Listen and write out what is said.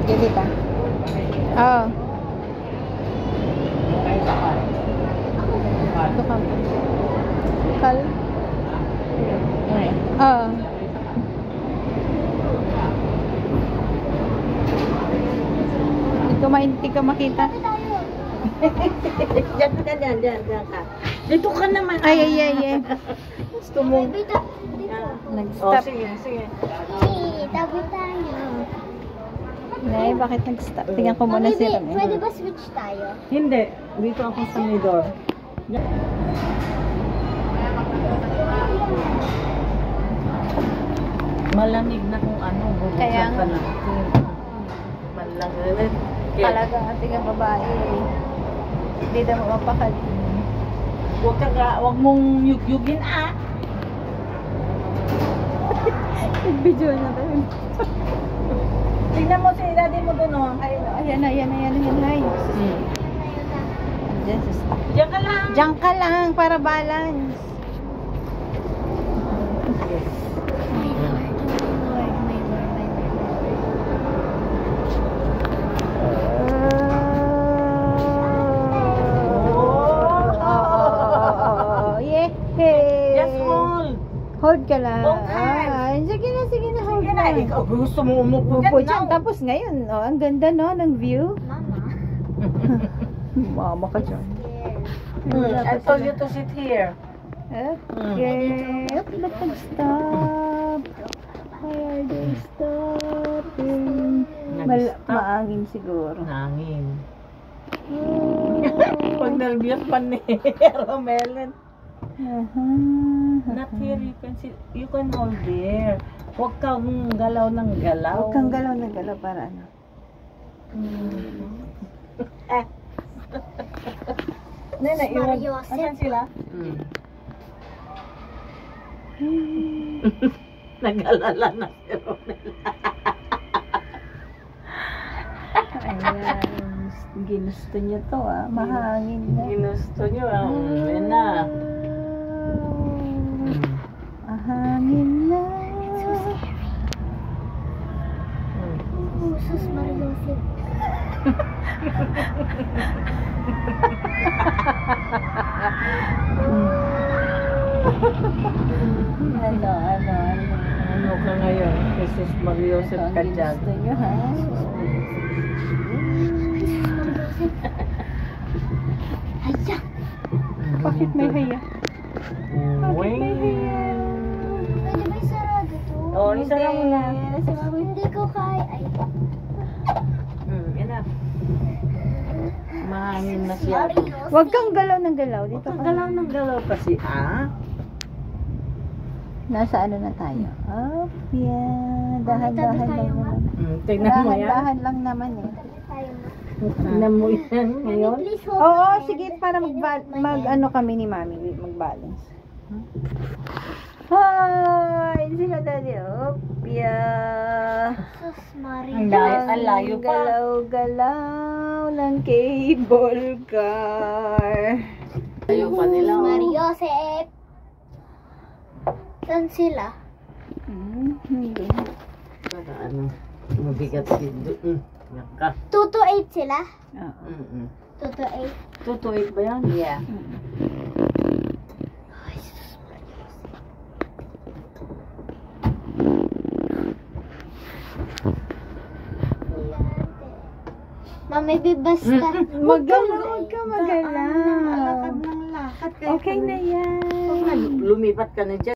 Jadi ka? Oo. Ito ka. Kal? Oo. Hindi ka makita. Diyan ka. Dito ka naman. Ay. Gusto mo? Nag-stop. Sige. Tabi tayo. Nay, bakit nag-stop? Tingnan ko muna si Ram. Pwede ba switch tayo? Hindi. Dito ako sa midor. Malamig na kung ano. Kaya Bubuksan ka nga. na. Malamig. Talaga, ating ang babae. Hindi na mapakal. Huwag mong yugyugin Nag-video na tayo. Tingnan mo si daddy mo doon Ayan. Ay. Diyan ka lang. Diyan ka lang para balance. Just hold. Hold ka lang. Both hands. Sige na, hold Sige na, ikaw gusto mo umupo Upo dyan. dyan. Tapos ngayon, ang ganda no, ng view. Mama. Mama ka dyan. I told you to sit here. Okay. Ba't nag-stop? Why are they stopping? Maangin siguro. Nangin. Pag nervyos pa ni Romelin. Not here, you can hold there. Huwag kang galaw ng galaw. Huwag kang galaw ng galaw para ano. Nena, iwan. Mariosep. Asan sila? Nag-alala na si Romela. Ayan. Ginusto niya to mahangin na. Ginusto nyo Nena. Mahangin na. Sus Mariosep. Ano ka ngayon? Jesus Mariosep ka dyan. Ginusto niyo ha? Haya. Bakit may haya? Wing. Pwede ba isarado to? Oo, isara mo na. Hindi ko kaya. Ay. Yan na. Mahangin na siya. Huwag kang galaw ng galaw. Dito Huwag ka. kang galaw ng galaw kasi, Nasa ano na tayo? Up, yan. Dahan-dahan lang naman. Tingnan mo yan. Dahan-dahan lang naman eh. Tingnan mo yan ngayon. Please hold Oo, my hand. sige para mag-ano kami ni Mami, mag-balance. Hi! Sila daddy. Up, yeah. Sus Ang Mariosep. layo pa. Galaw-galaw ng cable car. Ayaw pa nila. Mariosep. Saan sila? Hindi. Para ano, mabigat si Yaka. 2 to 8 sila? Oo. 2 to 8. Tutuig ba yan? Yeah. Mami, basta. Huwag ka magalaw. Lakad ng lakad. Okay na yan. Lumipat ka na dyan.